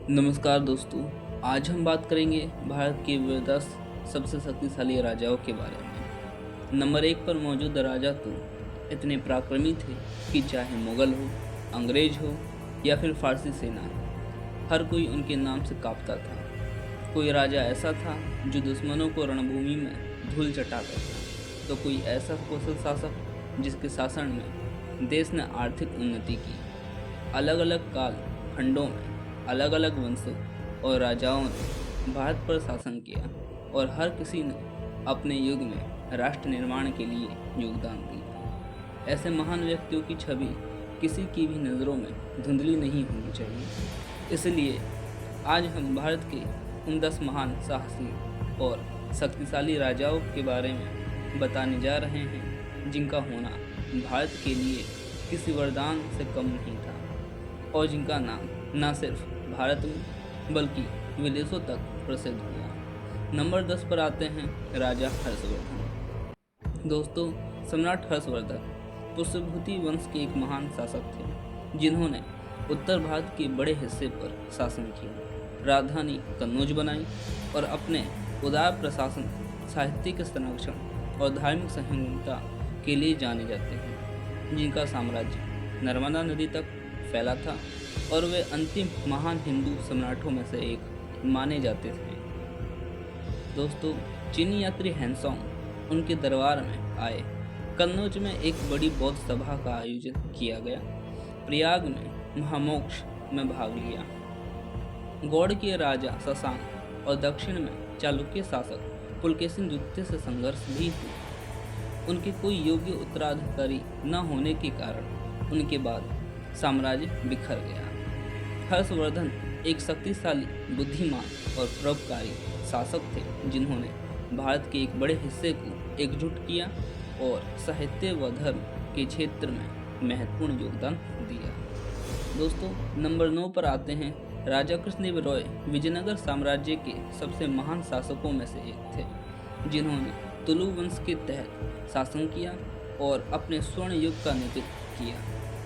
नमस्कार दोस्तों। आज हम बात करेंगे भारत के वे 10 सबसे शक्तिशाली राजाओं के बारे में। नंबर 1 पर मौजूद राजा तो इतने पराक्रमी थे कि चाहे मुगल हो, अंग्रेज हो या फिर फारसी सेना, हर कोई उनके नाम से कांपता था। कोई राजा ऐसा था जो दुश्मनों को रणभूमि में धूल चटाता था, तो कोई ऐसा कौशल शासक जिसके शासन में देश ने आर्थिक उन्नति की। अलग अलग काल खंडों में अलग अलग वंशों और राजाओं ने भारत पर शासन किया और हर किसी ने अपने युग में राष्ट्र निर्माण के लिए योगदान दिया। ऐसे महान व्यक्तियों की छवि किसी की भी नज़रों में धुंधली नहीं होनी चाहिए। इसलिए आज हम भारत के उन 10 महान साहसी और शक्तिशाली राजाओं के बारे में बताने जा रहे हैं जिनका होना भारत के लिए किसी वरदान से कम नहीं था और जिनका नाम न सिर्फ भारत में बल्कि विदेशों तक प्रसिद्ध हुआ। नंबर 10 पर आते हैं राजा हर्षवर्धन। दोस्तों, सम्राट हर्षवर्धन पुष्यभूति वंश के एक महान शासक थे जिन्होंने उत्तर भारत के बड़े हिस्से पर शासन किया, राजधानी कन्नौज बनाई और अपने उदार प्रशासन, साहित्यिक संरक्षण और धार्मिक संहिता के लिए जाने जाते हैं, जिनका साम्राज्य नर्मदा नदी तक फैला था और वे अंतिम महान हिंदू सम्राटों में से एक माने जाते थे। दोस्तों, चीनी यात्री हैंसोंग उनके दरबार में आए। कन्नौज में एक बड़ी बौद्ध सभा का आयोजन किया गया। प्रयाग में महामोक्ष में भाग लिया। गौड़ के राजा शशांक और दक्षिण में चालुक्य शासक पुलकेशिन द्वितीय से संघर्ष भी हुआ। उनके कोई योग्य उत्तराधिकारी न होने के कारण उनके बाद साम्राज्य बिखर गया। हर्षवर्धन एक शक्तिशाली, बुद्धिमान और परोपकारी शासक थे जिन्होंने भारत के एक बड़े हिस्से को एकजुट किया और साहित्य व धर्म के क्षेत्र में महत्वपूर्ण योगदान दिया। दोस्तों, नंबर 9 पर आते हैं राजा कृष्णदेव राय। विजयनगर साम्राज्य के सबसे महान शासकों में से एक थे जिन्होंने तुलु वंश के तहत शासन किया और अपने स्वर्ण युग का नेतृत्व किया,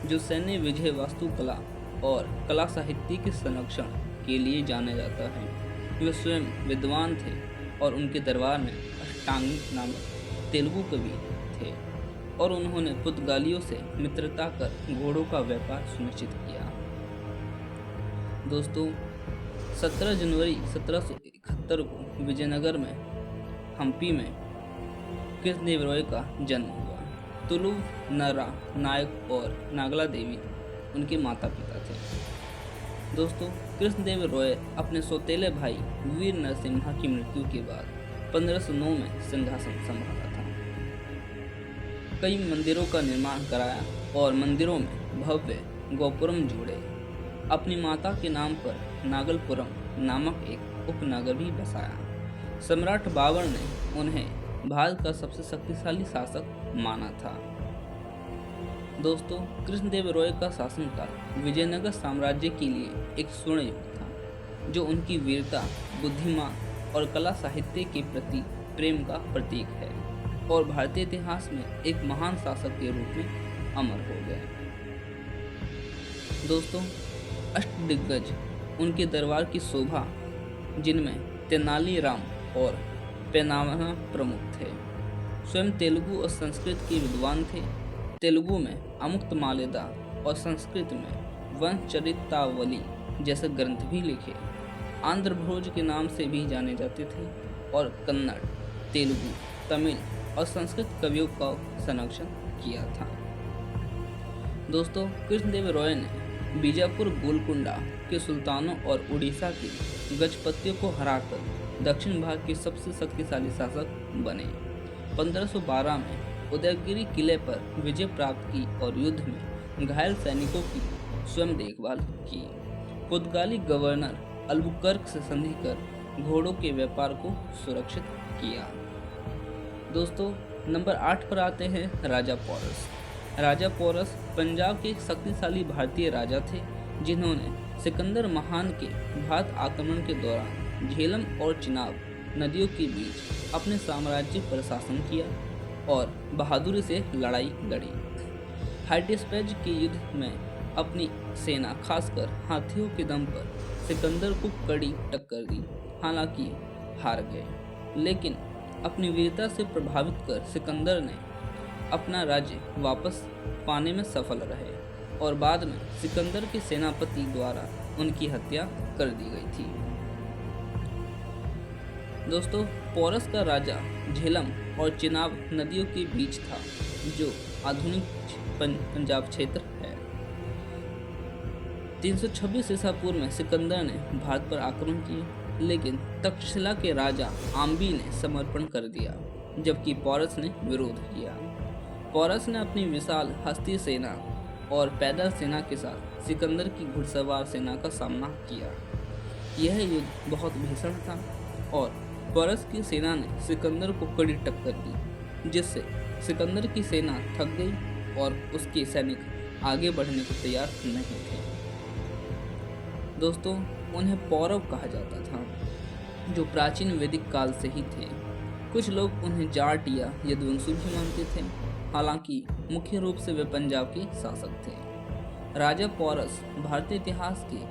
जो सैन्य विजय, वास्तुकला और कला साहित्य के संरक्षण के लिए जाना जाता है। वे स्वयं विद्वान थे और उनके दरबार में अष्टांगी नामक तेलुगु कवि थे और उन्होंने पुर्तगालियों से मित्रता कर घोड़ों का व्यापार सुनिश्चित किया। दोस्तों, 17 जनवरी 1771 को विजयनगर में हम्पी में कृष्णदेव राय का जन्म हुआ। तुलु नरा नायक और नागला देवी उनके माता पिता थे। दोस्तों, कृष्णदेव राय अपने सौतेले भाई वीर नरसिम्हा की मृत्यु के बाद 1509 में सिंहासन संभाला था। कई मंदिरों का निर्माण कराया और मंदिरों में भव्य गोपुरम जोड़े। अपनी माता के नाम पर नागलपुरम नामक एक उपनगर भी बसाया। सम्राट बाबर ने उन्हें भारत का सबसे शक्तिशाली शासक माना था। दोस्तों, कृष्णदेव राय का शासनकाल विजयनगर साम्राज्य के लिए एक स्वर्ण युग था, जो उनकी वीरता, बुद्धिमान और कला साहित्य के प्रति प्रेम का प्रतीक है और भारतीय इतिहास में एक महान शासक के रूप में अमर हो गए। दोस्तों, अष्टदिग्गज उनके दरबार की शोभा, जिनमें तेनालीराम और पेनामा प्रमुख थे। स्वयं तेलुगु और संस्कृत के विद्वान थे। तेलुगु में अमुक्तमाल्यदा और संस्कृत में वंशचरितावली जैसे ग्रंथ भी लिखे। आंध्र भोज के नाम से भी जाने जाते थे और कन्नड़, तेलुगु, तमिल और संस्कृत कवियों का संरक्षण किया था। दोस्तों, कृष्णदेव राय ने बीजापुर, गोलकुंडा के सुल्तानों और उड़ीसा के गजपतियों को हराकर दक्षिण भारत के सबसे शक्तिशाली शासक बने। 1512 में उदयगिरी किले पर विजय प्राप्त की और युद्ध में घायल सैनिकों की स्वयं देखभाल की। पुर्तगाली गवर्नर अल्बुकर्क से संधि कर घोड़ों के व्यापार को सुरक्षित किया। दोस्तों, नंबर 8 पर आते हैं राजा पोरस। राजा पोरस पंजाब के एक शक्तिशाली भारतीय राजा थे जिन्होंने सिकंदर महान के भारत आक्रमण के दौरान झेलम और चिनाब नदियों के बीच अपने साम्राज्य पर शासन किया और बहादुरी से लड़ाई लड़ी। हाइडेस्पेज के युद्ध में अपनी सेना खासकर हाथियों के दम पर सिकंदर को कड़ी टक्कर दी। हालांकि हार गए, लेकिन अपनी वीरता से प्रभावित कर सिकंदर ने अपना राज्य वापस पाने में सफल रहे और बाद में सिकंदर के सेनापति द्वारा उनकी हत्या कर दी गई थी। दोस्तों, पोरस का राजा झेलम और चिनाब नदियों के बीच था, जो आधुनिक पंजाब क्षेत्र है। 326 ईसा पूर्व में सिकंदर ने भारत पर आक्रमण किया, लेकिन तक्षशिला के राजा आम्बी ने समर्पण कर दिया, जबकि पोरस ने विरोध किया। पोरस ने अपनी विशाल हस्ती सेना और पैदल सेना के साथ सिकंदर की घुड़सवार सेना का सामना किया। यह युद्ध बहुत भीषण था और पोरस की सेना ने सिकंदर को कड़ी टक्कर दी, जिससे सिकंदर की सेना थक गई और उसके सैनिक आगे बढ़ने को तैयार नहीं थे। दोस्तों, उन्हें पौरव कहा जाता था, जो प्राचीन वैदिक काल से ही थे। कुछ लोग उन्हें जाट या यदुवंशी भी मानते थे, हालांकि मुख्य रूप से वे पंजाब के शासक थे। राजा पोरस भारतीय इतिहास के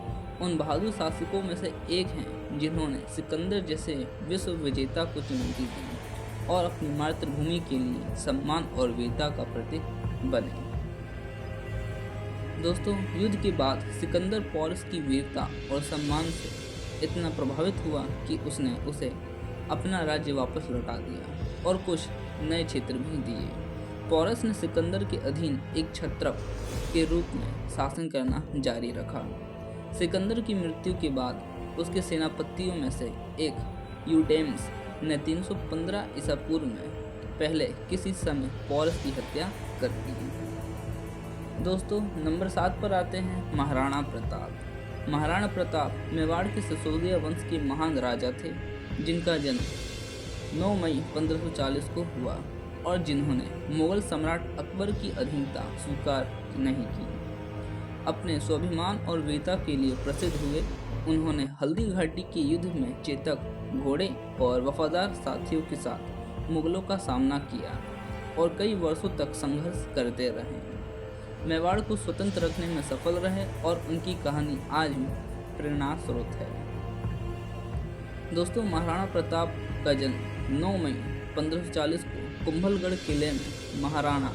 उन बहादुर शासकों में से एक हैं जिन्होंने सिकंदर जैसे विश्व विजेता को चुनौती दी और अपनी मातृभूमि के लिए सम्मान और वीरता का प्रतीक बने। दोस्तों, युद्ध के बाद सिकंदर पोरस की वीरता और सम्मान से इतना प्रभावित हुआ कि उसने उसे अपना राज्य वापस लौटा दिया और कुछ नए क्षेत्र भी दिए। पोरस ने सिकंदर के अधीन एक क्षत्रप के रूप में शासन करना जारी रखा। सिकंदर की मृत्यु के बाद उसके सेनापतियों में से एक यूडेम्स ने 315 ईसा पूर्व में पहले किसी समय पोरस की हत्या कर दी। दोस्तों, नंबर 7 पर आते हैं महाराणा प्रताप। महाराणा प्रताप मेवाड़ के सिसोदिया वंश के महान राजा थे, जिनका जन्म 9 मई 1540 को हुआ और जिन्होंने मुगल सम्राट अकबर की अधीनता स्वीकार नहीं की। अपने स्वाभिमान और वीरता के लिए प्रसिद्ध हुए, उन्होंने हल्दी घाटी के युद्ध में चेतक घोड़े और वफादार साथियों के साथ मुगलों का सामना किया और कई वर्षों तक संघर्ष करते रहे। मेवाड़ को स्वतंत्र रखने में सफल रहे और उनकी कहानी आज भी प्रेरणा स्रोत है। दोस्तों, महाराणा प्रताप का जन्म 9 मई 1540 को कुंभलगढ़ किले में महाराणा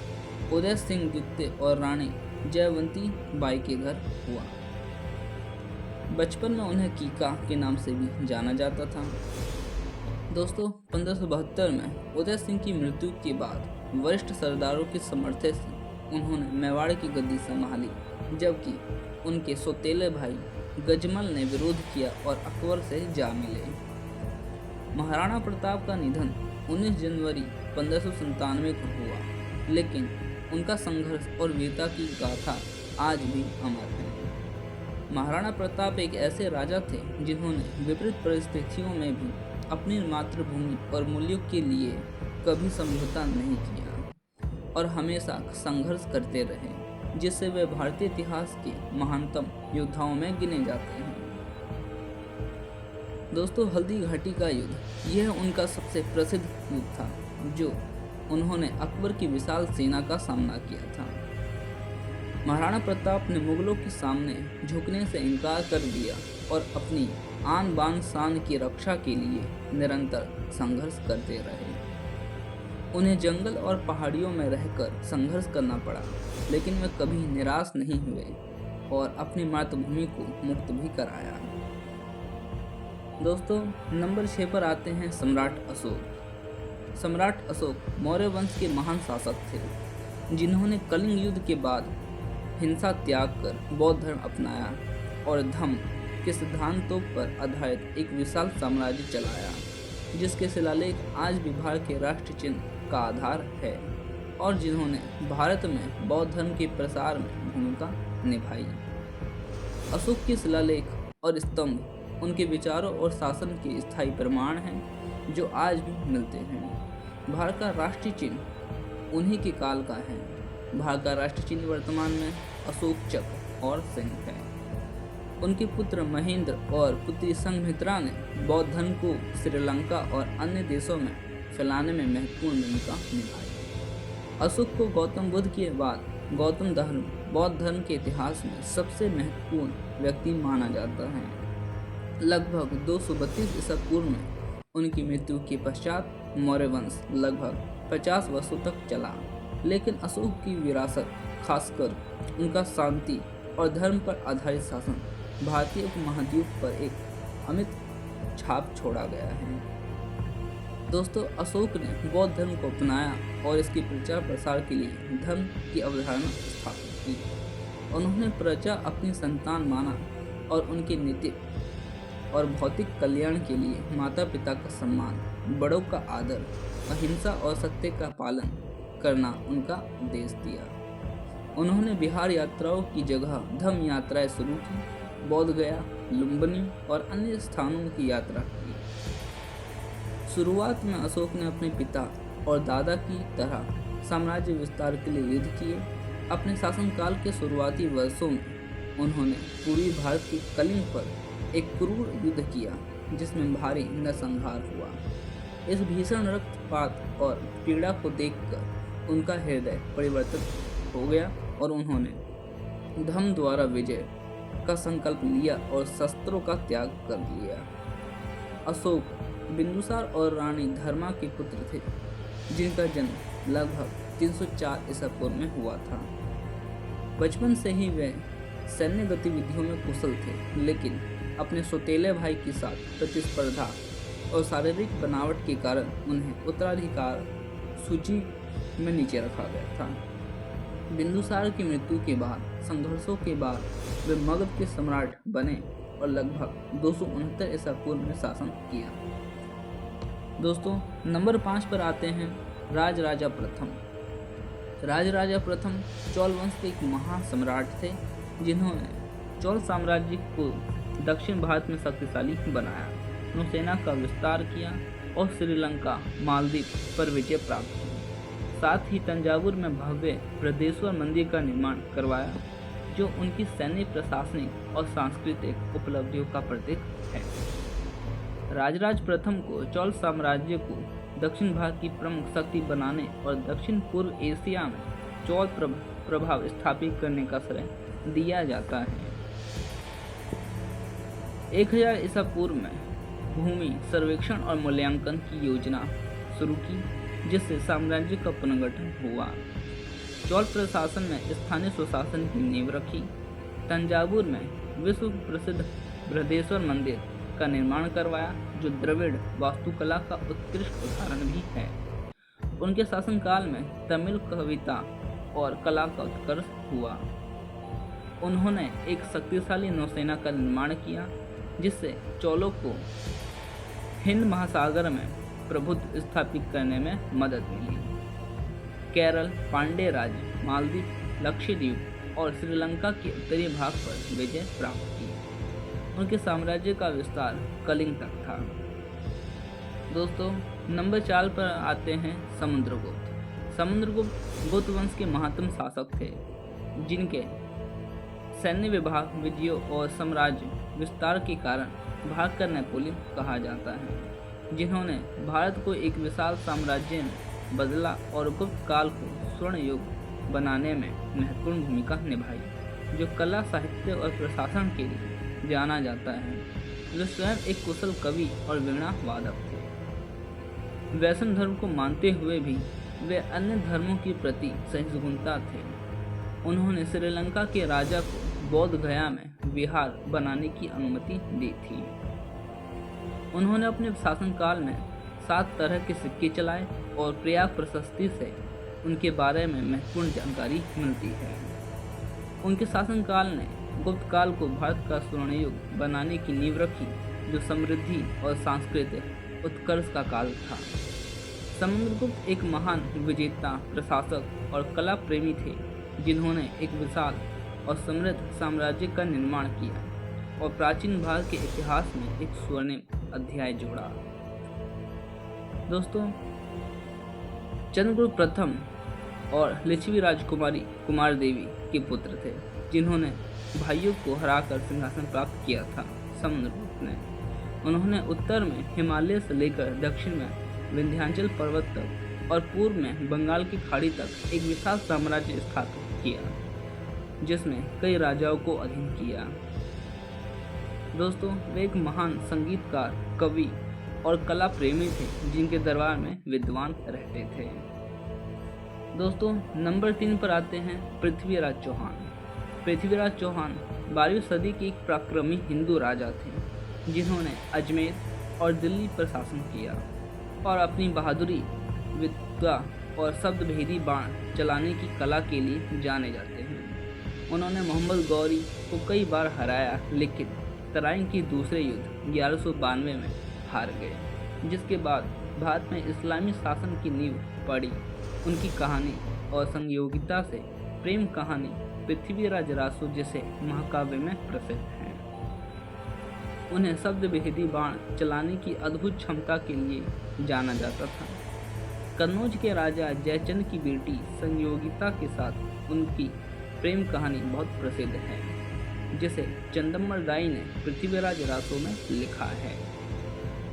उदय सिंह द्वितीय और रानी जयवंती बाई के घर हुआ। बचपन में उन्हें कीका के नाम से भी जाना जाता था। दोस्तों, 1572 में उदय सिंह की मृत्यु के बाद वरिष्ठ सरदारों के समर्थन से उन्होंने मेवाड़ की गद्दी संभाली, जबकि उनके सौतेले भाई गजमल ने विरोध किया और अकबर से जा मिले। महाराणा प्रताप का निधन 19 जनवरी 1597 को हुआ, लेकिन उनका संघर्ष और वीरता की गाथा आज भी अमर है। महाराणा प्रताप एक ऐसे राजा थे जिन्होंने विपरीत परिस्थितियों में भी अपनी मातृभूमि और मूल्यों के लिए कभी समझौता नहीं किया और हमेशा संघर्ष करते रहे, जिससे वे भारतीय इतिहास के महानतम योद्धाओं में गिने जाते हैं। दोस्तों, हल्दी घाटी का युद्ध यह उनका सबसे प्रसिद्ध युद्ध था, जो उन्होंने अकबर की विशाल सेना का सामना किया था। महाराणा प्रताप ने मुगलों के सामने झुकने से इनकार कर दिया और अपनी आन बान शान की रक्षा के लिए निरंतर संघर्ष करते रहे। उन्हें जंगल और पहाड़ियों में रहकर संघर्ष करना पड़ा, लेकिन वे कभी निराश नहीं हुए और अपनी मातृभूमि को मुक्त भी कराया। दोस्तों, नंबर 6 पर आते हैं सम्राट अशोक। सम्राट अशोक मौर्य वंश के महान शासक थे, जिन्होंने कलिंग युद्ध के बाद हिंसा त्याग कर बौद्ध धर्म अपनाया और धम्म के सिद्धांतों पर आधारित एक विशाल साम्राज्य चलाया, जिसके शिलालेख आज भी भारत के राष्ट्रीय चिन्ह का आधार है और जिन्होंने भारत में बौद्ध धर्म के प्रसार में भूमिका निभाई। अशोक के शिलालेख और स्तंभ उनके विचारों और शासन के स्थायी प्रमाण हैं, जो आज भी मिलते हैं। भारत का राष्ट्रीय चिन्ह उन्हीं के काल का है। भारत का राष्ट्रीय चिन्ह वर्तमान में अशोक चक्र और सिंह है। उनके पुत्र महेंद्र और पुत्री संघमित्रा ने बौद्ध धर्म को श्रीलंका और अन्य देशों में फैलाने में महत्वपूर्ण भूमिका निभाई। अशोक को गौतम बुद्ध के बाद गौतम धर्म बौद्ध धर्म के इतिहास में सबसे महत्वपूर्ण व्यक्ति माना जाता है। लगभग 232 ईसा पूर्व में उनकी मृत्यु के पश्चात मौर्य वंश लगभग 50 वर्षों तक चला, लेकिन अशोक की विरासत, खासकर उनका शांति और धर्म पर आधारित शासन, भारतीय उपमहाद्वीप पर एक अमिट छाप छोड़ा गया है। दोस्तों, अशोक ने बौद्ध धर्म को अपनाया और इसके प्रचार प्रसार के लिए धर्म की अवधारणा स्थापित की। उन्होंने प्रजा अपनी संतान माना और उनके नैतिक और भौतिक कल्याण के लिए माता पिता का सम्मान, बड़ों का आदर, अहिंसा और सत्य का पालन करना उनका उपदेश दिया। उन्होंने बिहार यात्राओं की जगह धम्म यात्राएं शुरू की, बौद्ध गया, लुम्बिनी और अन्य स्थानों की यात्रा की। शुरुआत में अशोक ने अपने पिता और दादा की तरह साम्राज्य विस्तार के लिए युद्ध किए। अपने शासनकाल के शुरुआती वर्षों में उन्होंने पूर्वी भारत के कलिंग पर एक क्रूर युद्ध किया, जिसमें भारी नरसंहार हुआ। इस भीषण रक्तपात और पीड़ा को देखकर उनका हृदय परिवर्तित हो गया और उन्होंने धम्म द्वारा विजय का संकल्प लिया और शस्त्रों का त्याग कर लिया। अशोक बिंदुसार और रानी धर्मा के पुत्र थे, जिनका जन्म लगभग 304 ईसा पूर्व में हुआ था। बचपन से ही वे सैन्य गतिविधियों में कुशल थे, लेकिन अपने सौतेले भाई के साथ प्रतिस्पर्धा और शारीरिक बनावट के कारण उन्हें उत्तराधिकार सूची में नीचे रखा गया था। बिंदुसार की मृत्यु के बाद संघर्षों के बाद वे मगध के सम्राट बने और लगभग 269 ईसा पूर्व में शासन किया। दोस्तों, नंबर 5 पर आते हैं राजराजा प्रथम। राजराजा प्रथम चोल वंश के एक महान सम्राट थे, जिन्होंने चोल साम्राज्य को दक्षिण भारत में शक्तिशाली बनाया, नौसेना का विस्तार किया और श्रीलंका, मालदीव पर विजय प्राप्त की। साथ ही तंजावुर में भव्य बृहदेश्वर मंदिर का निर्माण करवाया, जो उनकी सैन्य, प्रशासनिक और सांस्कृतिक उपलब्धियों का प्रतीक है। राजराज प्रथम को चोल साम्राज्य को दक्षिण भारत की प्रमुख शक्ति बनाने और दक्षिण पूर्व एशिया में चोल प्रभाव स्थापित करने का श्रेय दिया जाता है। 1000 ईसा पूर्व में भूमि सर्वेक्षण और मूल्यांकन की योजना शुरू की, जिससे साम्राज्य का पुनर्गठन हुआ। चोल प्रशासन में स्थानीय सुशासन की नींव रखी। तंजावुर में विश्व प्रसिद्ध बृहदेश्वर मंदिर का निर्माण करवाया, जो द्रविड़ वास्तुकला का उत्कृष्ट उदाहरण भी है। उनके शासनकाल में तमिल कविता और कला का उत्कर्ष हुआ। उन्होंने एक शक्तिशाली नौसेना का निर्माण किया, जिससे चोलों को हिंद महासागर में प्रभुत्व स्थापित करने में मदद मिली। केरल, पांड्य राज्य, मालदीव, लक्षद्वीप और श्रीलंका के उत्तरी भाग पर विजय प्राप्त की। उनके साम्राज्य का विस्तार कलिंग तक था। दोस्तों, नंबर 4 पर आते हैं समुद्रगुप्त। समुद्रगुप्त गुप्त वंश के महानतम शासक थे, जिनके सैन्य विभाग, विजयों और साम्राज्य विस्तार के कारण भारत का नेपोलियन कहा जाता है, जिन्होंने भारत को एक विशाल साम्राज्य में बदला और गुप्त काल को स्वर्ण युग बनाने में महत्वपूर्ण भूमिका निभाई, जो कला, साहित्य और प्रशासन के लिए जाना जाता है। वे स्वयं एक कुशल कवि और वीणा वादक थे। वैष्णव धर्म को मानते हुए भी वे अन्य धर्मों के प्रति सहिष्णुता थे। उन्होंने श्रीलंका के राजा को बौद्ध गया में विहार बनाने की अनुमति दी थी। उन्होंने अपने शासनकाल में 7 तरह के सिक्के चलाए और प्रयाग प्रशस्ति से उनके बारे में महत्वपूर्ण जानकारी मिलती है। उनके शासनकाल ने गुप्त काल को भारत का स्वर्ण युग बनाने की नींव रखी, जो समृद्धि और सांस्कृतिक उत्कर्ष का काल था। समुद्रगुप्त एक महान विजेता, प्रशासक और कला प्रेमी थे, जिन्होंने एक विशाल और समृद्ध साम्राज्य का निर्माण किया और प्राचीन भारत के इतिहास में एक स्वर्णिम अध्याय जोड़ा। दोस्तों, चंद्रगुप्त प्रथम और लिच्छवी राजकुमारी कुमार देवी के पुत्र थे, जिन्होंने भाइयों को हराकर सिंहासन प्राप्त किया था। समुद्रगुप्त ने उन्होंने उत्तर में हिमालय से लेकर दक्षिण में विंध्याचल पर्वत तक और पूर्व में बंगाल की खाड़ी तक एक विशाल साम्राज्य स्थापित किया, जिसने कई राजाओं को अधीन किया। दोस्तों, वे एक महान संगीतकार, कवि और कला प्रेमी थे, जिनके दरबार में विद्वान रहते थे। दोस्तों, नंबर 3 पर आते हैं पृथ्वीराज चौहान। पृथ्वीराज चौहान 12वीं सदी के एक पराक्रमी हिंदू राजा थे, जिन्होंने अजमेर और दिल्ली पर शासन किया और अपनी बहादुरी, विद्या और शब्दभेदी बाण चलाने की कला के लिए जाने जाते हैं। उन्होंने मोहम्मद गौरी को कई बार हराया, लेकिन तराइन के दूसरे युद्ध 1192 में हार गए, जिसके बाद भारत में इस्लामी शासन की नींव पड़ी। उनकी कहानी और संयोगिता से प्रेम कहानी पृथ्वीराज रासो जैसे महाकाव्य में प्रसिद्ध है। उन्हें शब्दभेदी बाण चलाने की अद्भुत क्षमता के लिए जाना जाता था। कन्नौज के राजा जयचंद की बेटी संयोगिता के साथ उनकी प्रेम कहानी बहुत प्रसिद्ध है, जिसे चंदम्बर दाई ने पृथ्वीराज रासो में लिखा है।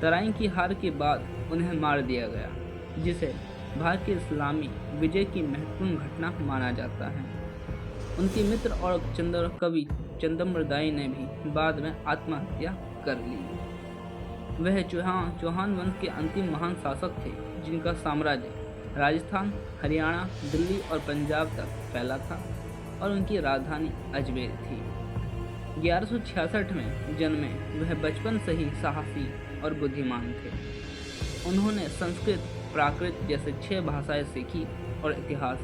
तराइन की हार के बाद उन्हें मार दिया गया, जिसे भारत के इस्लामी विजय की महत्वपूर्ण घटना माना जाता है। उनके मित्र और कवि चंदम्बर दाई ने भी बाद में आत्महत्या कर ली। वह चौहान वंश के अंतिम महान शासक थे, जिनका साम्राज्य राजस्थान, हरियाणा, दिल्ली और पंजाब तक फैला था और उनकी राजधानी अजमेर थी। 1166 में जन्मे वह बचपन से ही साहसी और बुद्धिमान थे। उन्होंने संस्कृत, प्राकृत जैसे 6 भाषाएं सीखी और इतिहास,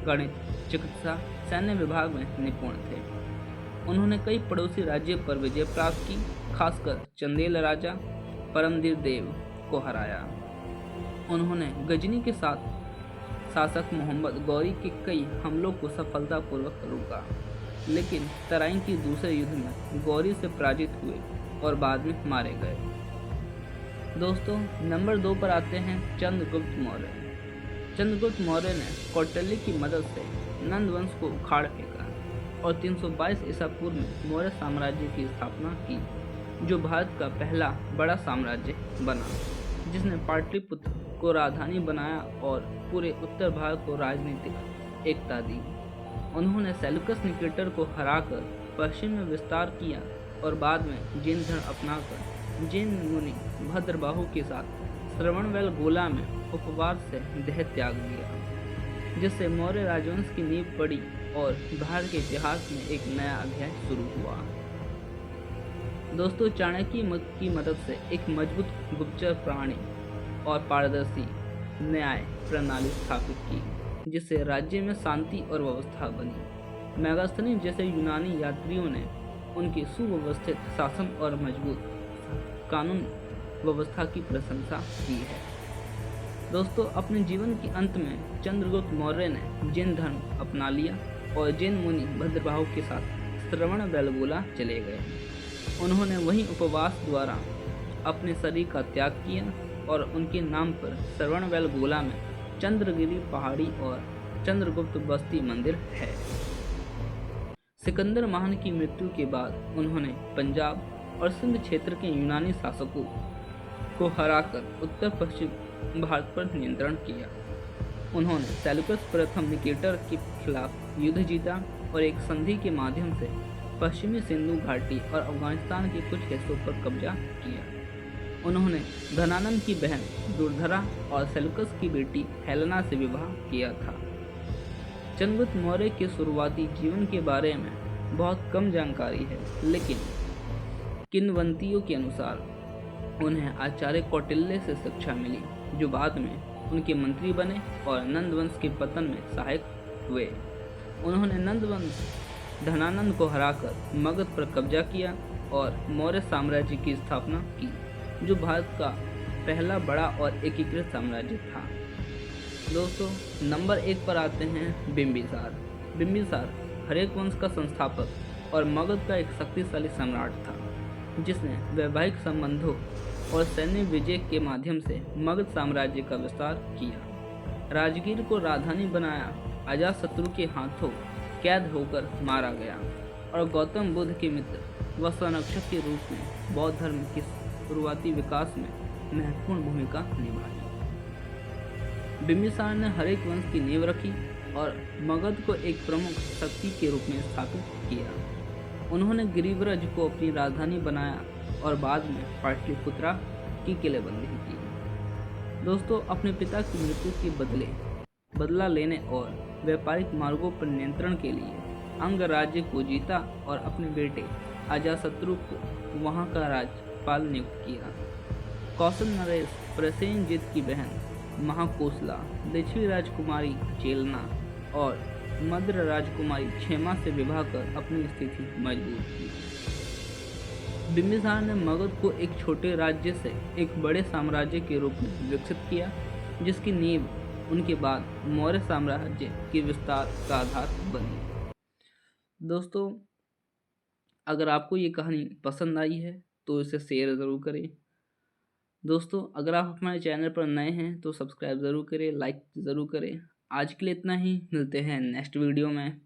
गणित, चिकित्सा, सैन्य विभाग में निपुण थे। उन्होंने कई पड़ोसी राज्यों पर विजय प्राप्त की, खासकर चंदेल राजा परमवीर देव को हराया। उन्होंने गजनी के साथ शासक मोहम्मद गौरी के कई हमलों को सफलतापूर्वक रोका, लेकिन तराइन के दूसरे युद्ध में गौरी से पराजित हुए और बाद में मारे गए। दोस्तों, नंबर 2 पर आते हैं चंद्रगुप्त मौर्य। चंद्रगुप्त मौर्य ने कौटिल्य की मदद से नंद वंश को उखाड़ फेंका और 322 ईसा पूर्व में मौर्य साम्राज्य की स्थापना की, जो भारत का पहला बड़ा साम्राज्य बना, जिसने पाटलिपुत्र को राजधानी बनाया और पूरे उत्तर भारत को राजनीतिक एकता दी। उन्होंने सेल्यूकस निकेटर को हराकर पश्चिम में विस्तार किया और बाद में जैन धर्म अपनाकर जैन मुनि भद्रबाहु के साथ श्रवणबेलगोला में उपवास से देह त्याग दिया, जिससे मौर्य राजवंश की नींव पड़ी और भारत के इतिहास में एक नया अध्याय शुरू हुआ। दोस्तों, चाणक्य की मदद से एक मजबूत गुप्तचर प्रणाली और पारदर्शी न्याय प्रणाली स्थापित की, जिससे राज्य में शांति और व्यवस्था बनी। मेगास्थनीज जैसे यूनानी यात्रियों ने उनके सुव्यवस्थित शासन और मजबूत कानून व्यवस्था की प्रशंसा की है। दोस्तों, अपने जीवन के अंत में चंद्रगुप्त मौर्य ने जैन धर्म अपना लिया और जैन मुनि भद्रबाहु के साथ श्रवणबेलगोला चले गए। उन्होंने वहीं उपवास द्वारा अपने शरीर का त्याग किया और उनके नाम पर श्रवणबेलगोला में चंद्रगिरी पहाड़ी और चंद्रगुप्त बस्ती मंदिर है। सिकंदर महान की मृत्यु के बाद उन्होंने पंजाब और सिंध क्षेत्र के यूनानी शासकों को हराकर उत्तर पश्चिम भारत पर नियंत्रण किया। उन्होंने सेल्यूकस प्रथम निकेटर के खिलाफ युद्ध जीता और एक संधि के माध्यम से पश्चिमी सिंधु घाटी और अफगानिस्तान के कुछ हिस्सों पर कब्जा किया। उन्होंने धनानंद की बहन दुर्धरा और सेल्यूकस की बेटी हेलेना से विवाह किया था। चंद्रगुप्त मौर्य के शुरुआती जीवन के बारे में बहुत कम जानकारी है, लेकिन किंवदंतियों के अनुसार उन्हें आचार्य कौटिल्य से शिक्षा मिली, जो बाद में उनके मंत्री बने और नंद वंश के पतन में सहायक हुए। उन्होंने नंद वंश धनानंद को हराकर मगध पर कब्जा किया और मौर्य साम्राज्य की स्थापना की, जो भारत का पहला बड़ा और एकीकृत साम्राज्य था। दोस्तों, नंबर 1 पर आते हैं बिंबिसार। बिंबिसार हरेक वंश का संस्थापक और मगध का एक शक्तिशाली सम्राट था, जिसने वैवाहिक संबंधों और सैन्य विजय के माध्यम से मगध साम्राज्य का विस्तार किया। राजगीर को राजधानी बनाया, अजातशत्रु के हाथों कैद होकर मारा गया और गौतम बुद्ध के मित्र व संरक्षक के रूप में बौद्ध धर्म के शुरुआती विकास में महत्वपूर्ण भूमिका निभाई। बिंबिसार ने हरेक वंश की नींव रखी और मगध को एक प्रमुख शक्ति के रूप में स्थापित किया। उन्होंने गिरिव्रज को अपनी राजधानी बनाया और बाद में पाटलिपुत्रा की किलेबंदी की। दोस्तों, अपने पिता की मृत्यु के बदला लेने और व्यापारिक मार्गों पर नियंत्रण के लिए अंग राज्य को जीता और अपने बेटे अजातशत्रु को वहां का राज्यपाल नियुक्त किया। कौशल नरेश प्रसेनजित की बहन महाकोसला, लिच्छवी राजकुमारी चेलना और मद्र राजकुमारी क्षेमा से विवाह कर अपनी स्थिति मजबूत की। बिंबिसार ने मगध को एक छोटे राज्य से एक बड़े साम्राज्य के रूप में विकसित किया, जिसकी नींव उनके बाद मौर्य साम्राज्य के विस्तार का आधार बनी। दोस्तों, अगर आपको ये कहानी पसंद आई है तो इसे शेयर ज़रूर करें। दोस्तों, अगर आप हमारे चैनल पर नए हैं तो सब्सक्राइब ज़रूर करें, लाइक ज़रूर करें। आज के लिए इतना ही, मिलते हैं नेक्स्ट वीडियो में।